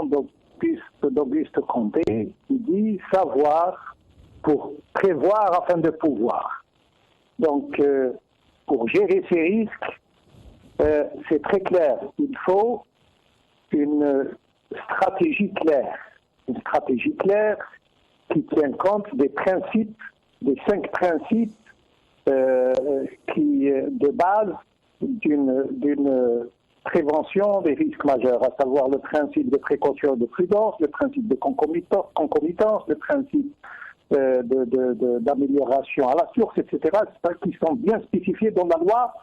d'Auguste Comté qui dit savoir pour prévoir afin de pouvoir. Donc, pour gérer ces risques, c'est très clair. Il faut une stratégie claire. Une stratégie claire qui tient compte des principes, des 5 principes de base d'une prévention des risques majeurs, à savoir le principe de précaution et de prudence, le principe de concomitance, le principe d'amélioration à la source, etc., qui sont bien spécifiés dans la loi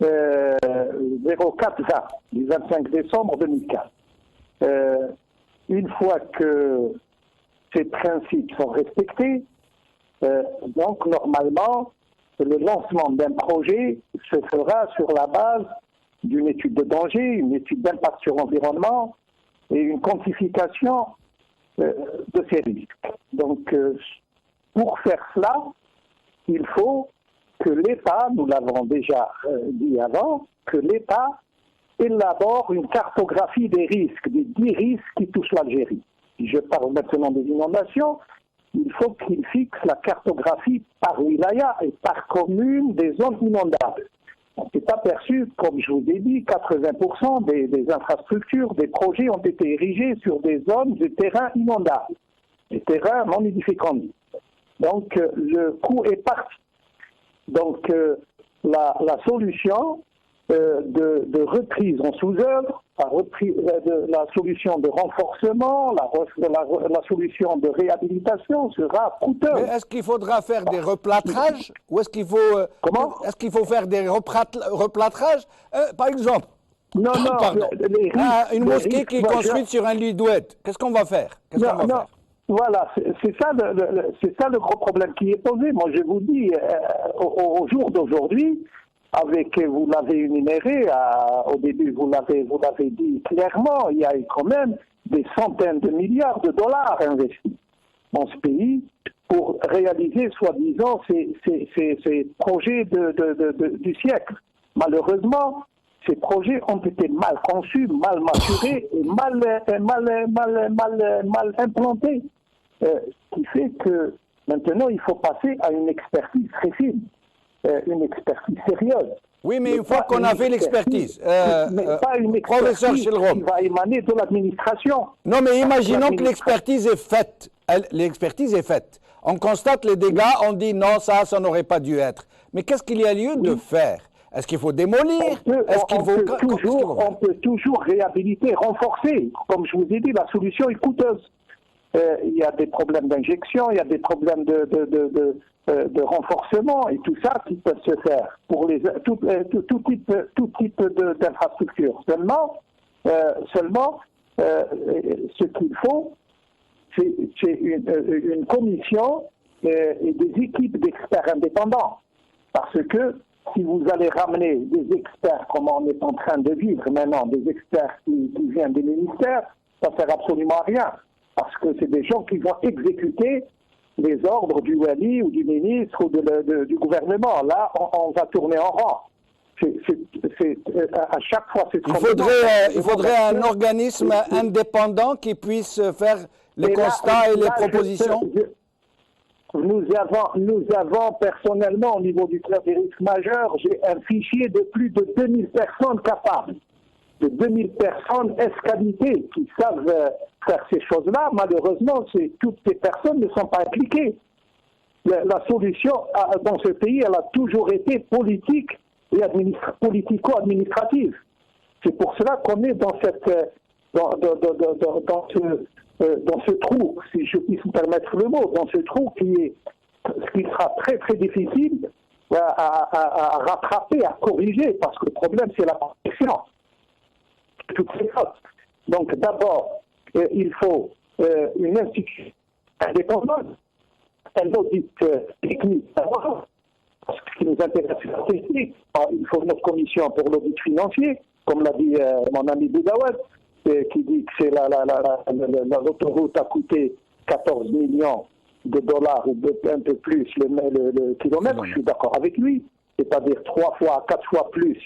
04-20 du 25 décembre 2004. Une fois que ces principes sont respectés, donc normalement, le lancement d'un projet se fera sur la base d'une étude de danger, une étude d'impact sur l'environnement et une quantification de ces risques. Donc, pour faire cela, il faut que l'État, nous l'avons déjà dit avant, que l'État élabore une cartographie des risques, des 10 risques qui touchent l'Algérie. Si je parle maintenant des inondations, il faut qu'il fixe la cartographie par wilaya et par commune des zones inondables. On s'est aperçu, comme je vous ai dit, 80% des infrastructures, des projets ont été érigés sur des zones de terrains inondables, des terrains non édificantes. Donc, le coût est parti. Donc, la solution de reprise en sous-œuvre, la solution de renforcement, la solution de réhabilitation sera coûteuse. Mais est-ce qu'il faudra faire des replâtrages ou est-ce qu'il faut Est-ce qu'il faut faire des replâtrages par exemple? Non, une mosquée qui est construite sur un lit d'oued. Qu'est-ce qu'on va faire? Voilà, c'est ça le gros problème qui est posé. Moi, je vous dis, au jour d'aujourd'hui, vous l'avez énuméré, au début, vous l'avez dit clairement, il y a eu quand même des centaines de milliards de dollars investis dans ce pays pour réaliser, soi-disant, ces projets du siècle. Malheureusement, ces projets ont été mal conçus, mal maturés et mal implantés. Ce qui fait que maintenant, il faut passer à une expertise très fine, une expertise sérieuse. Oui, mais une fois qu'on a fait l'expertise, mais pas une expertise qui va émaner de l'administration. Non, mais imaginons que l'expertise est faite. L'expertise est faite. On constate les dégâts, on dit non, ça n'aurait pas dû être. Mais qu'est-ce qu'il y a lieu de faire? Est-ce qu'il faut démolir? On peut toujours réhabiliter, renforcer. Comme je vous ai dit, la solution est coûteuse. Il y a des problèmes d'injection, il y a des problèmes de renforcement et tout ça qui peuvent se faire pour tout type d'infrastructure. Seulement, ce qu'il faut, c'est une commission et des équipes d'experts indépendants. Parce que si vous allez ramener des experts, comme on est en train de vivre maintenant, des experts qui viennent des ministères, ça ne sert absolument à rien. Parce que c'est des gens qui vont exécuter les ordres du wali ou du ministre ou du gouvernement. Là, on va tourner en rond. À chaque fois, c'est il faudrait un organisme indépendant qui puisse faire les constats et les propositions. Nous avons personnellement, au niveau du club des risques majeurs, j'ai un fichier de plus de 2000 personnes capables, de 2000 personnes escalitées qui savent faire ces choses-là. Malheureusement, toutes ces personnes ne sont pas impliquées. La solution dans ce pays, elle a toujours été politique et politico-administrative. C'est pour cela qu'on est dans ce trou, si je puis me permettre le mot, dans ce trou qui sera très très difficile à rattraper, à corriger, parce que le problème c'est la protection. Toutes ces fautes. Donc d'abord, il faut une institution indépendante, un audit technique d'abord, parce que ce qui nous intéresse c'est la technique. Il faut notre commission pour l'audit financier, comme l'a dit mon ami Boudawad, qui dit que l'autoroute a coûté 14 millions de dollars ou un peu plus le kilomètre. Je suis d'accord avec lui, c'est-à-dire 3 fois, 4 fois plus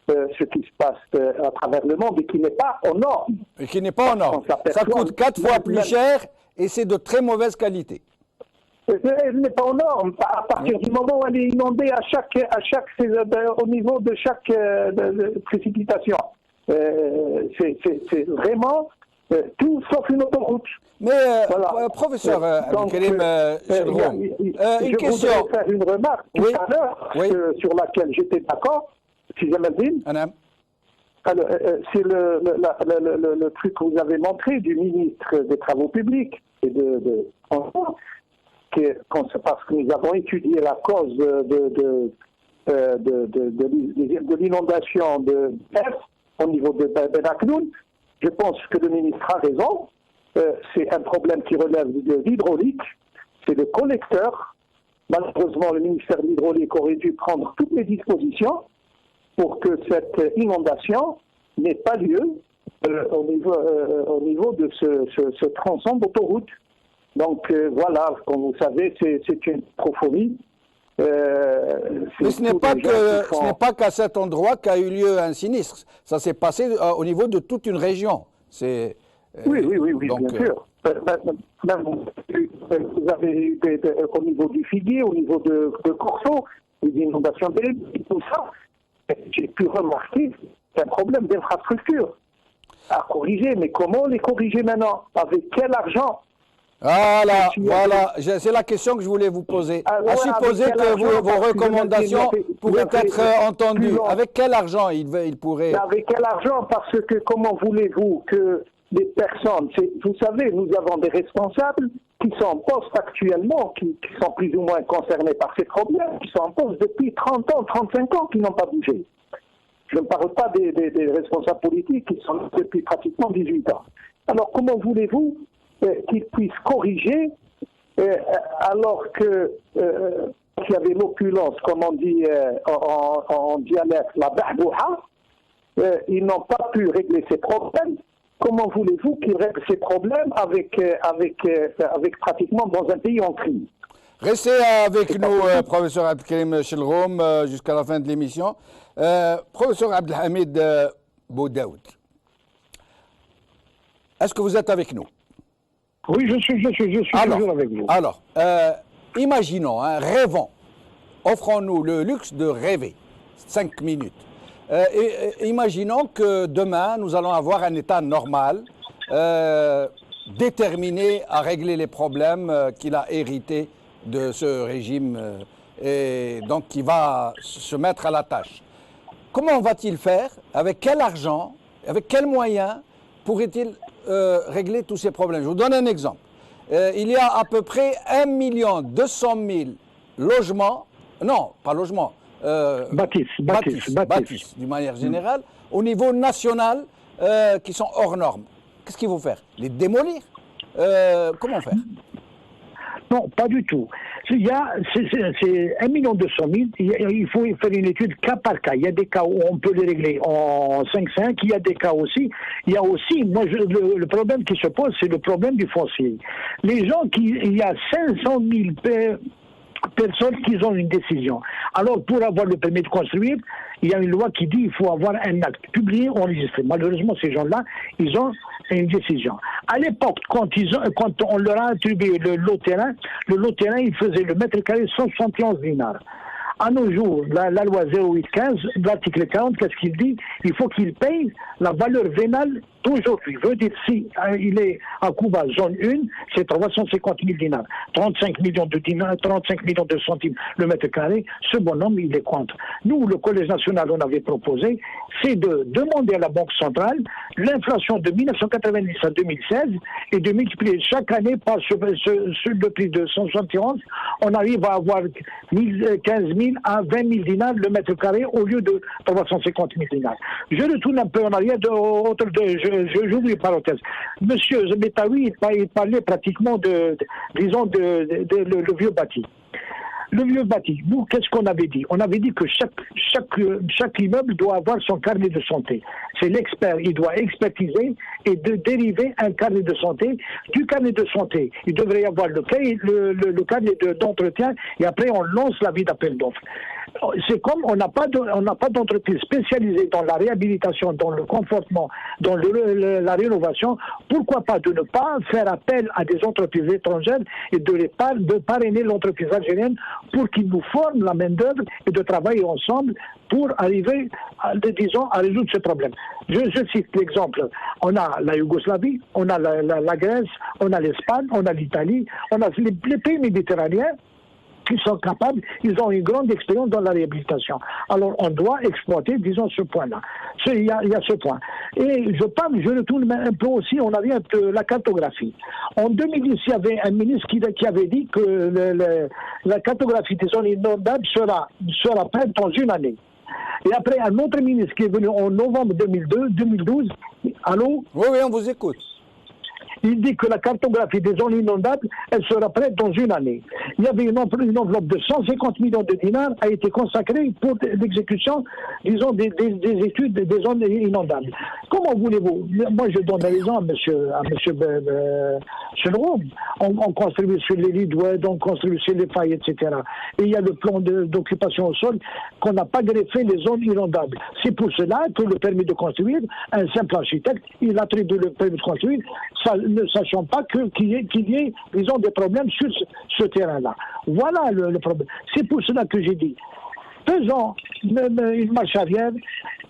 ce qui se passe à travers le monde et qui n'est pas aux normes. Et qui n'est pas aux normes. Ça coûte 4 fois plus cher et c'est de très mauvaise qualité. Elle n'est pas aux normes. À partir du moment où elle est inondée au niveau de chaque précipitation. C'est vraiment tout sauf une autoroute. Mais, professeur Abdelkarim Chilroum, une question. Je voudrais faire une remarque tout à l'heure sur laquelle j'étais d'accord, si Jamaldine. C'est le truc que vous avez montré du ministre des Travaux publics et parce que nous avons étudié la cause de l'inondation de F au niveau de Ben Aknoun. Je pense que le ministre a raison. C'est un problème qui relève de l'hydraulique. C'est le collecteur. Malheureusement, le ministère de l'hydraulique aurait dû prendre toutes les dispositions pour que cette inondation n'ait pas lieu au niveau de ce tronçon d'autoroute. Donc voilà, comme vous savez, c'est une prophonie. Mais ce n'est pas qu'à cet endroit qu'a eu lieu un sinistre. Ça s'est passé au niveau de toute une région. Oui, donc, bien sûr. Même, vous avez eu au niveau du Figuier, au niveau de Corso, les inondations et tout ça. J'ai pu remarquer un problème d'infrastructure à corriger. Mais comment les corriger maintenant? Avec quel argent? Voilà, c'est la question que je voulais vous poser. À supposer que vos recommandations pourraient être entendues. Avec quel argent il pourrait... Avec quel argent? Parce que comment voulez-vous que les personnes... Vous savez, nous avons des responsables qui sont en poste actuellement, qui sont plus ou moins concernés par ces problèmes, qui sont en poste depuis 30 ans, 35 ans, qui n'ont pas bougé. Je ne parle pas des responsables politiques qui sont depuis pratiquement 18 ans. Alors comment voulez-vous qu'ils puissent corriger alors qu'il y avait l'opulence, comme on dit en dialecte, la ba'bouha, ils n'ont pas pu régler ces problèmes. Comment voulez-vous qu'ils règlent ces problèmes avec pratiquement dans un pays en crise? Restez avec nous, professeur Abdelkarim Chilroum, jusqu'à la fin de l'émission. Professeur Abdelhamid Boudaoud, est-ce que vous êtes avec nous? Oui, je suis toujours avec vous. Alors, imaginons, rêvons, offrons-nous le luxe de rêver, 5 minutes. Imaginons que demain, nous allons avoir un État normal, déterminé à régler les problèmes qu'il a hérités de ce régime, et donc qui va se mettre à la tâche. Comment va-t-il faire? Avec quel argent? Avec quels moyens pourrait-il régler tous ces problèmes? Je vous donne un exemple. Il y a à peu près 1 200 000 logements, non, pas logements, bâtisses, d'une manière générale, au niveau national, qui sont hors normes. Qu'est-ce qu'il faut faire? Les démolir? Comment faire? Non, pas du tout. C'est 1 200 000. Il faut faire une étude cas par cas. Il y a des cas où on peut les régler en 5-5. Il y a des cas aussi. Il y a aussi, le problème qui se pose, c'est le problème du foncier. Les gens il y a 500 000 personnes qui ont une décision. Alors, pour avoir le permis de construire, il y a une loi qui dit qu'il faut avoir un acte publié, enregistré. Malheureusement, ces gens-là, ils ont une décision. À l'époque, quand on leur a attribué le lot terrain, il faisait le mètre carré 171 dinars. À nos jours, la loi 0815, l'article 40, qu'est-ce qu'il dit? Il faut qu'il paye la valeur vénale d'aujourd'hui. Veut dire, si il est à Cuba, zone 1, c'est 350 000 dinars. 35 millions de dinars, 35 millions de centimes le mètre carré, ce bonhomme, il est contre. Nous, le Collège national, on avait proposé, c'est de demander à la Banque centrale l'inflation de 1990 à 2016 et de multiplier chaque année par le prix de 171, on arrive à avoir 15 000 à 20 000 dinars le mètre carré au lieu de 350 000 dinars. Je retourne un peu en arrière, j'ouvre une parenthèse. Monsieur Zebetaoui, il parlait pratiquement le vieux bâti. Le vieux bâti, nous, qu'est-ce qu'on avait dit? On avait dit que chaque immeuble doit avoir son carnet de santé. C'est l'expert, il doit expertiser et dériver un carnet de santé. Du carnet de santé, il devrait y avoir le carnet d'entretien et après on lance l'avis d'appel d'offres. C'est comme on n'a pas d'entreprise spécialisée dans la réhabilitation, dans le confortement, dans la rénovation. Pourquoi pas de ne pas faire appel à des entreprises étrangères et de parrainer l'entreprise algérienne pour qu'ils nous forment la main-d'œuvre et de travailler ensemble pour arriver, disons, à résoudre ce problème. Je cite l'exemple. On a la Yougoslavie, on a la Grèce, on a l'Espagne, on a l'Italie, on a les pays méditerranéens qui sont capables, ils ont une grande expérience dans la réhabilitation. Alors on doit exploiter, disons, ce point-là. Il y a ce point. Et je retourne un peu aussi, on avait la cartographie. En 2010, il y avait un ministre qui avait dit que la cartographie des zones inondables sera prête dans une année. Et après, un autre ministre qui est venu en novembre 2012, allô? Oui, on vous écoute. Il dit que la cartographie des zones inondables, elle sera prête dans une année. Il y avait une enveloppe de 150 millions de dinars a été consacrée pour l'exécution, disons, des études des zones inondables. Comment voulez-vous? Moi, je donne raison à M. Chenroum. On construit sur les lits d'oued, on construit sur les failles, etc. Et il y a le plan d'occupation au sol qu'on n'a pas greffé les zones inondables. C'est pour cela que le permis de construire, un simple architecte, il attribue le permis de construire, ne sachant pas qu'il y ait, disons, des problèmes sur ce terrain-là. Voilà le problème. C'est pour cela que j'ai dit, faisons une marche arrière,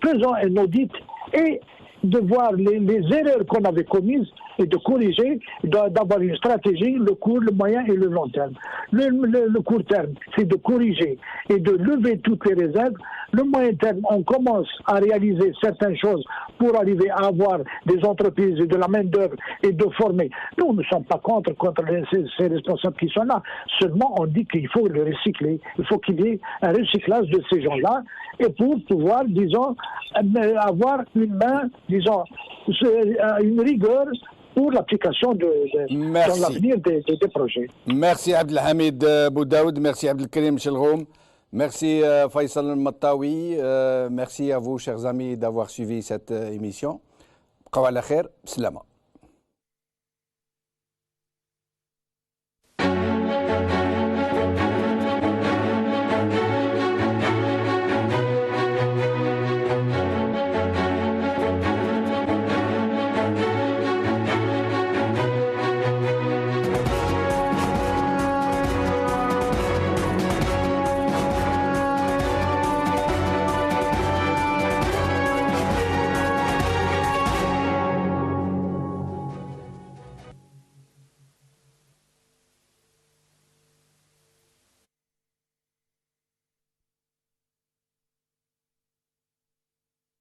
faisons un audit et de voir les erreurs qu'on avait commises et de corriger, d'avoir une stratégie, le court, le moyen et le long terme. Le court terme, c'est de corriger et de lever toutes les réserves. Le moyen terme, on commence à réaliser certaines choses pour arriver à avoir des entreprises et de la main-d'œuvre et de former. Nous ne sommes pas contre ces responsables qui sont là. Seulement, on dit qu'il faut le recycler. Il faut qu'il y ait un recyclage de ces gens-là et pour pouvoir, disons, avoir une main, disons, une rigueur pour l'application dans l'avenir des projets. Merci Abdelhamid Boudaoud, merci Abdelkarim Chelroum, merci Faisal Mattawi, merci à vous chers amis d'avoir suivi cette émission. Qawala khair, salama.